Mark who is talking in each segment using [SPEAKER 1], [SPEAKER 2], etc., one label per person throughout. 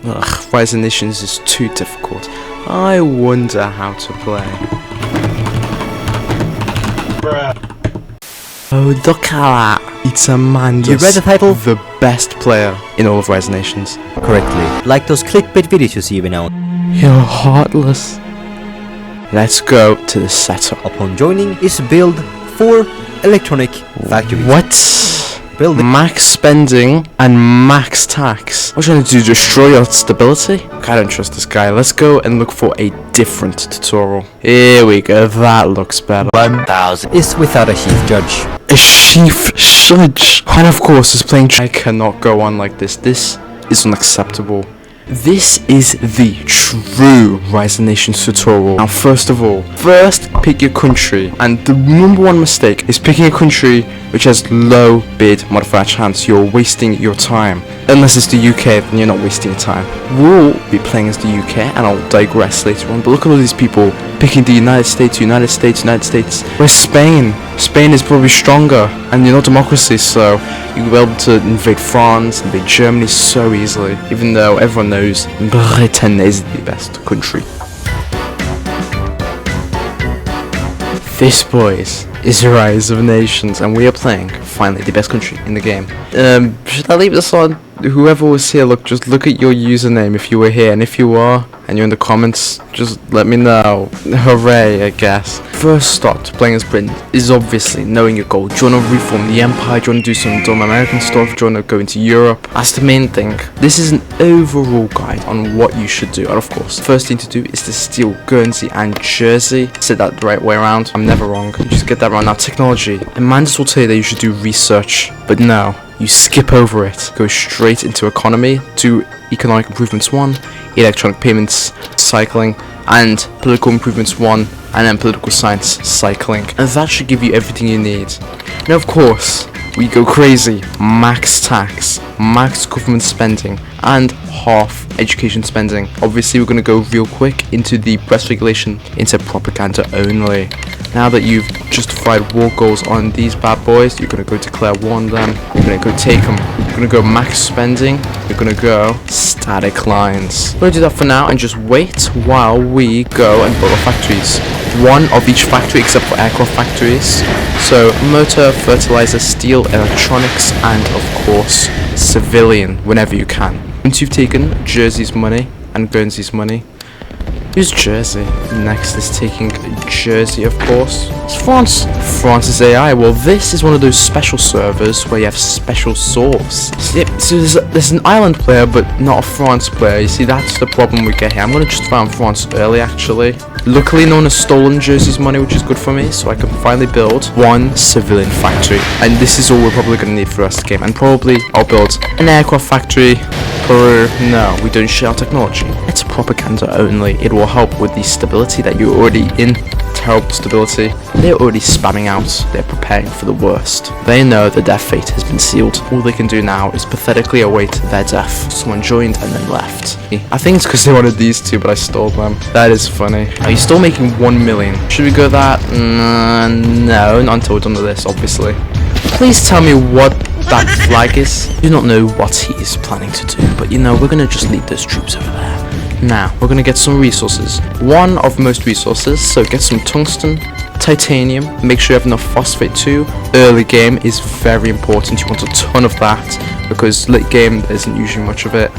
[SPEAKER 1] Ugh, Rising Nations is too difficult. I wonder how to play. Oh, look at that. It's Amanda.
[SPEAKER 2] You read the title?
[SPEAKER 1] The best player in all of Rising Nations.
[SPEAKER 2] Correctly. Like those clickbait videos you see every now and then.
[SPEAKER 1] You're heartless. Let's go to the setup.
[SPEAKER 2] Upon joining is build 4 electronic factories.
[SPEAKER 1] What?
[SPEAKER 2] Build
[SPEAKER 1] Max spending and max tax. What are you trying to do? Destroy your stability? I don't trust this guy. Let's go and look for a different tutorial. Here we go. That looks better.
[SPEAKER 2] 1000 is without a chief judge.
[SPEAKER 1] A chief judge. And of course, this playing. I cannot go on like this. This is unacceptable. This is the true Rising Nations tutorial. Now, first of all, pick your country, and the number one mistake is picking a country which has low bid modifier chance. You're wasting your time. Unless it's the UK, then you're not wasting your time. We'll be playing as the UK, and I'll digress later on, but look at all these people picking the United States, whereas Spain is probably stronger, and you're not democracy, so you'll be able to invade France, invade Germany so easily, even though everyone knows Britain is the best country. This, boys, is Rise of Nations, and we are playing, finally, the best country in the game. Should I leave this on? Whoever was here, just look at your username if you were here, and if you are, and you're in the comments, just let me know. Hooray, I guess. First start to playing as Britain is obviously knowing your goal. Do you want to reform the empire? Do you want to do some dumb American stuff? Do you want to go into Europe? That's the main thing. This is an overall guide on what you should do, and of course, first thing to do is to steal Guernsey and Jersey. Said that the right way around. I'm never wrong. You just get that right. Now, technology. Amanda's will tell you that you should do research, but no. You skip over it, go straight into economy, to economic improvements 1, electronic payments cycling, and political improvements 1, and then political science cycling. And that should give you everything you need. Now, of course, we go crazy. Max tax, max government spending, and half education spending. Obviously, we're going to go real quick into the press regulation, into propaganda only. Now that you've justified war goals on these bad boys, you're going to go declare war on them. You're going to go take them. You're going to go max spending. You're going to go static lines. We're going to do that for now and just wait while we go and build our factories. One of each factory except for aircraft factories. So motor, fertilizer, steel, electronics, and of course civilian whenever you can. Once you've taken Jersey's money and Guernsey's money, who's Jersey? Next is taking Jersey, of course. It's France. France's AI. Well, this is one of those special servers where you have special source. So there's an island player, but not a France player. You see, that's the problem we get here. I'm going to just find France early, actually. Luckily, no one has stolen Jersey's money, which is good for me, so I can finally build one civilian factory. And this is all we're probably going to need for the rest of the game. And probably I'll build an aircraft factory. Peru. No, we don't share technology. It's propaganda only. It will help with the stability that you're already in. Terrible stability. They're already spamming out. They're preparing for the worst. They know that their fate has been sealed. All they can do now is pathetically await their death. Someone joined and then left. I think it's because they wanted these two, but I stole them. That is funny. Are you still making 1 million? Should we go that? No, not until we're done with this, obviously. Please tell me what that flag is. I do not know what he is planning to do, but you know, we're gonna just leave those troops over there. Now, we're gonna get some resources. One of most resources, so get some tungsten, titanium, make sure you have enough phosphate too. Early game is very important. You want a ton of that, because late game there isn't usually much of it.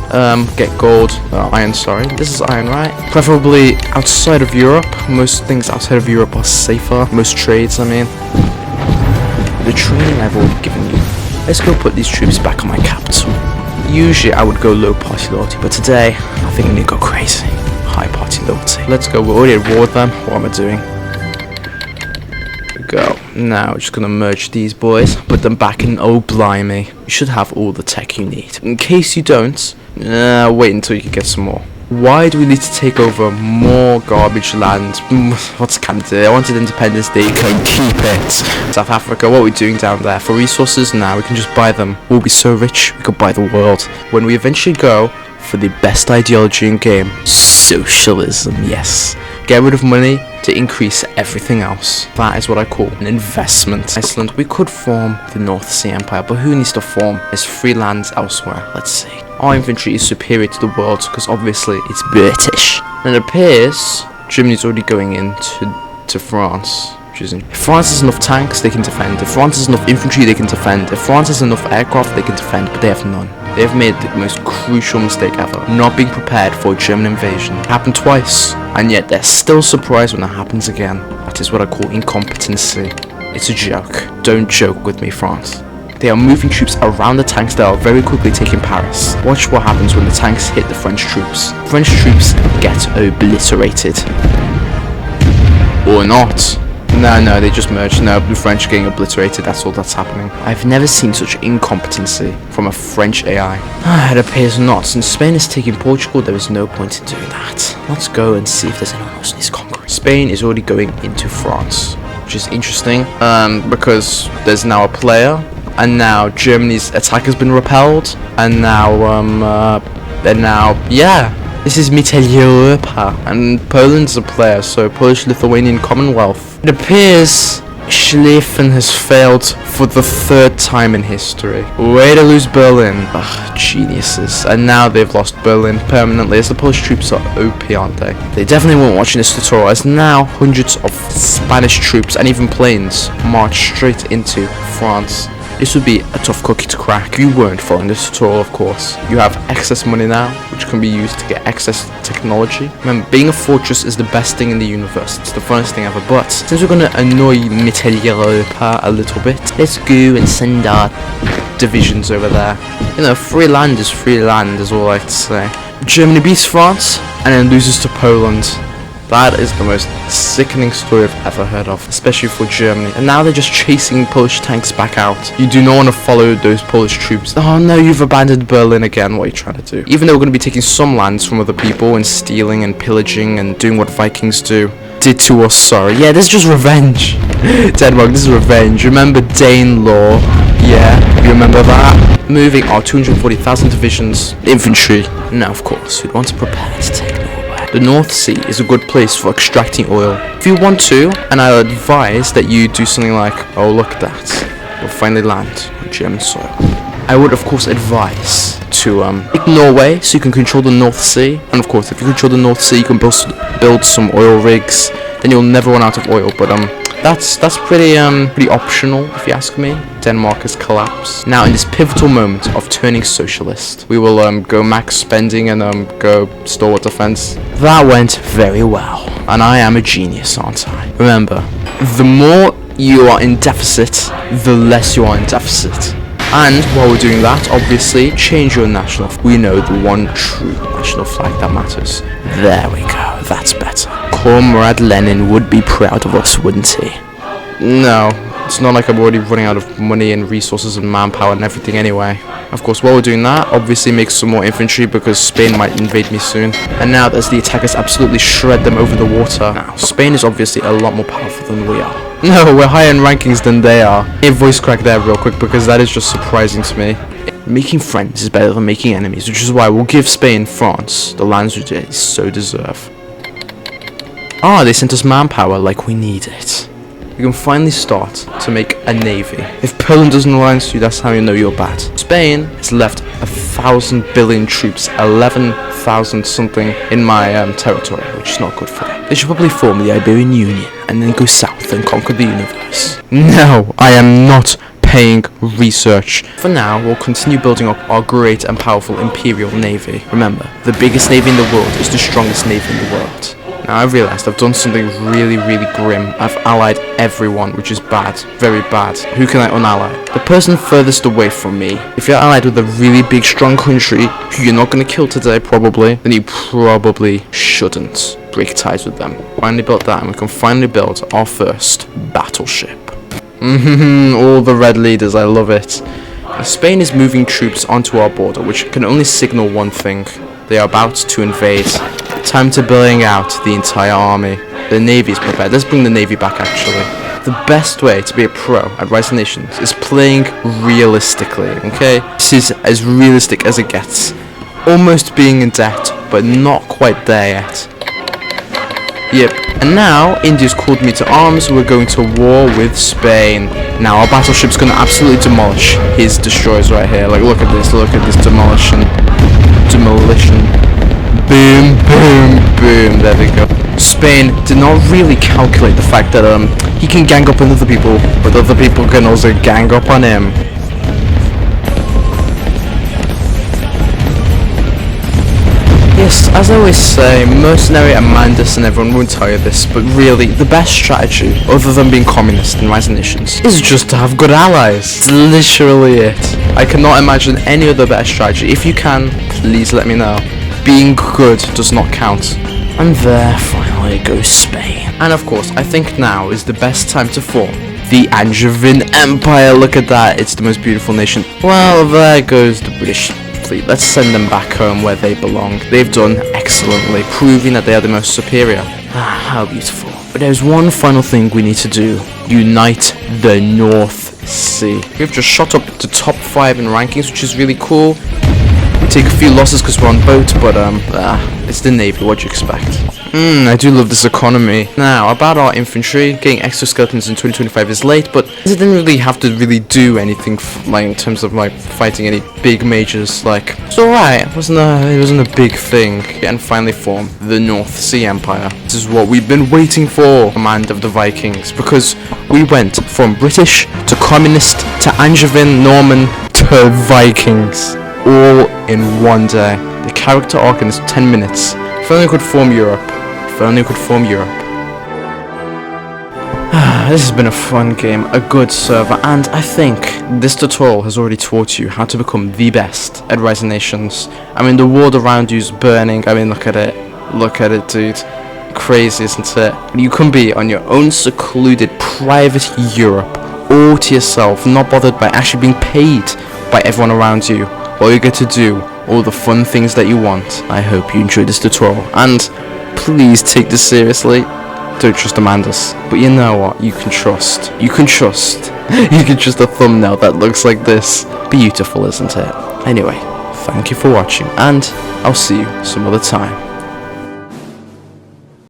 [SPEAKER 1] Get gold, iron, sorry. This is iron, right? Preferably outside of Europe. Most things outside of Europe are safer. Most trades, I mean. The training I've already given you. Let's go put these troops back on my capital. Usually I would go low party loyalty, but today I think we need to go crazy. High party loyalty. Let's go. We're already at war with them. What am I doing? Go. Now we're just gonna merge these boys, put them back in. Oh blimey. You should have all the tech you need. In case you don't, wait until you can get some more. Why do we need to take over more garbage land? What's Canada? I wanted Independence Day. Can keep it. South Africa, what are we doing down there? For resources? Nah, we can just buy them. We'll be so rich, we could buy the world. When we eventually go for the best ideology in game, socialism, yes. Get rid of money to increase everything else. That is what I call an investment. Iceland, we could form the North Sea Empire, but who needs to form? There's free lands elsewhere. Let's see. our infantry is superior to the world because obviously it's British. And it appears Germany's already going into France. If France has enough tanks, they can defend. If France has enough infantry, they can defend. If France has enough aircraft, they can defend, but they have none. They have made the most crucial mistake ever, not being prepared for a German invasion. It happened twice, and yet they're still surprised when it happens again. That is what I call incompetency. It's a joke. Don't joke with me, France. They are moving troops around the tanks that are very quickly taking Paris. Watch what happens when the tanks hit the French troops. French troops get obliterated. Or not. No, they just merged. No, the French are getting obliterated, that's all that's happening. I've never seen such incompetency from a French AI. It appears not. Since Spain is taking Portugal, there is no point in doing that. Let's go and see if there's anyone else in this conquering. Spain is already going into France, which is interesting, because there's now a player, and now Germany's attack has been repelled, and now, this is Mitteleuropa, and Poland's a player, so Polish-Lithuanian Commonwealth. It appears Schlieffen has failed for the third time in history. Way to lose Berlin. Ugh, geniuses. And now they've lost Berlin permanently, as the Polish troops are OP, aren't they? They definitely weren't watching this tutorial, as now hundreds of Spanish troops and even planes march straight into France. This would be a tough cookie to crack. You weren't following this tutorial, of course. You have excess money now, which can be used to get excess technology. Remember, being a fortress is the best thing in the universe. It's the funnest thing ever. But since we're going to annoy Mitteleuropa a little bit, let's go and send our divisions over there. You know, free land is free land, is all I have to say. Germany beats France and then loses to Poland. That is the most sickening story I've ever heard of, especially for Germany. And now they're just chasing Polish tanks back out. You do not want to follow those Polish troops. Oh no, you've abandoned Berlin again. What are you trying to do? Even though we're going to be taking some lands from other people and stealing and pillaging and doing what Vikings did to us, sorry. Yeah, this is just revenge. Denmark, this is revenge. Remember Danelaw? Yeah, you remember that? Moving our 240,000 divisions infantry. Now, of course, we'd want to prepare to take Norway. The North Sea is a good place for extracting oil. If you want to, and I advise that you do something like, oh look at that, we'll finally land on German soil. I would of course advise to pick Norway so you can control the North Sea, and of course if you control the North Sea you can build some oil rigs, then you'll never run out of oil, but that's pretty optional if you ask me. Denmark has collapsed. Now in this pivotal moment of turning socialist, we will go max spending and go stalwart defense. That went very well, and I am a genius, aren't I? Remember, the more you are in deficit, the less you are in deficit. And while we're doing that, obviously, change your national. We know the one true national flag that matters. There we go, that's better. Comrade Lenin would be proud of us, wouldn't he? No, it's not like I'm already running out of money and resources and manpower and everything anyway. Of course, while we're doing that, obviously make some more infantry because Spain might invade me soon. And now as the attackers absolutely shred them over the water. Now, Spain is obviously a lot more powerful than we are. No, we're higher in rankings than they are. A voice crack there real quick because that is just surprising to me. Making friends is better than making enemies, which is why we'll give Spain, France, the lands which they so deserve. Ah, they sent us manpower like we need it. We can finally start to make a navy. If Poland doesn't alliance you, that's how you know you're bad. Spain has left 1,000 billion troops, 11,000 something in my territory, which is not good for them. They should probably form the Iberian Union and then go south and conquer the universe. No, I am not paying research. For now, we'll continue building up our great and powerful imperial navy. Remember, the biggest navy in the world is the strongest navy in the world. Now I've realised I've done something really grim. I've allied everyone, which is bad. Very bad. Who can I unally? The person furthest away from me. If you're allied with a really big strong country who you're not going to kill today probably, then you probably shouldn't break ties with them. Finally built that, and we can finally build our first battleship. All the red leaders, I love it. Spain is moving troops onto our border, which can only signal one thing. They are about to invade. Time to bring out the entire army. The navy is prepared. Let's bring the navy back actually. The best way to be a pro at Rise of Nations is playing realistically, okay? This is as realistic as it gets. Almost being in debt, but not quite there yet. Yep, and now India's called me to arms. We're going to war with Spain. Now our battleship's gonna absolutely demolish his destroyers right here. Like, look at this demolition. Boom, boom, boom. There we go. Spain did not really calculate the fact that he can gang up on other people, but other people can also gang up on him. Yes, as I always say, mercenary Amandus and everyone won't tell you this, but really, the best strategy, other than being communist in Rising Nations, is just to have good allies. It's literally it. I cannot imagine any other better strategy. If you can, please let me know. Being good does not count. And there, finally, goes Spain. And of course, I think now is the best time to form the Angevin Empire. Look at that, it's the most beautiful nation. Well, there goes the British fleet. Let's send them back home where they belong. They've done excellently, proving that they are the most superior. Ah, how beautiful. But there's one final thing we need to do. Unite the North Sea. We've just shot up to top 5 in rankings, which is really cool. We take a few losses because we're on boat, but it's the Navy, what do you expect? I do love this economy. Now, about our infantry, getting exoskeletons in 2025 is late, but it didn't really have to really do anything like in terms of like fighting any big majors. Like, it's alright, it wasn't a big thing. And finally form the North Sea Empire. This is what we've been waiting for, command of the Vikings, because we went from British to communist to Angevin, Norman to Vikings, all in one day. The character arc in is 10 minutes. If only we could form Europe. If only we could form Europe. This has been a fun game, a good server, and I think this tutorial has already taught you how to become the best at Rising Nations. I mean, the world around you is burning. I mean, look at it. Look at it, dude. Crazy, isn't it? You can be on your own secluded private Europe, all to yourself, not bothered by actually being paid by everyone around you. All you get to do, all the fun things that you want. I hope you enjoyed this tutorial, and please take this seriously. Don't trust Amandus, but you know what? You can trust. You can trust. You can trust a thumbnail that looks like this. Beautiful, isn't it? Anyway, thank you for watching, and I'll see you some other time.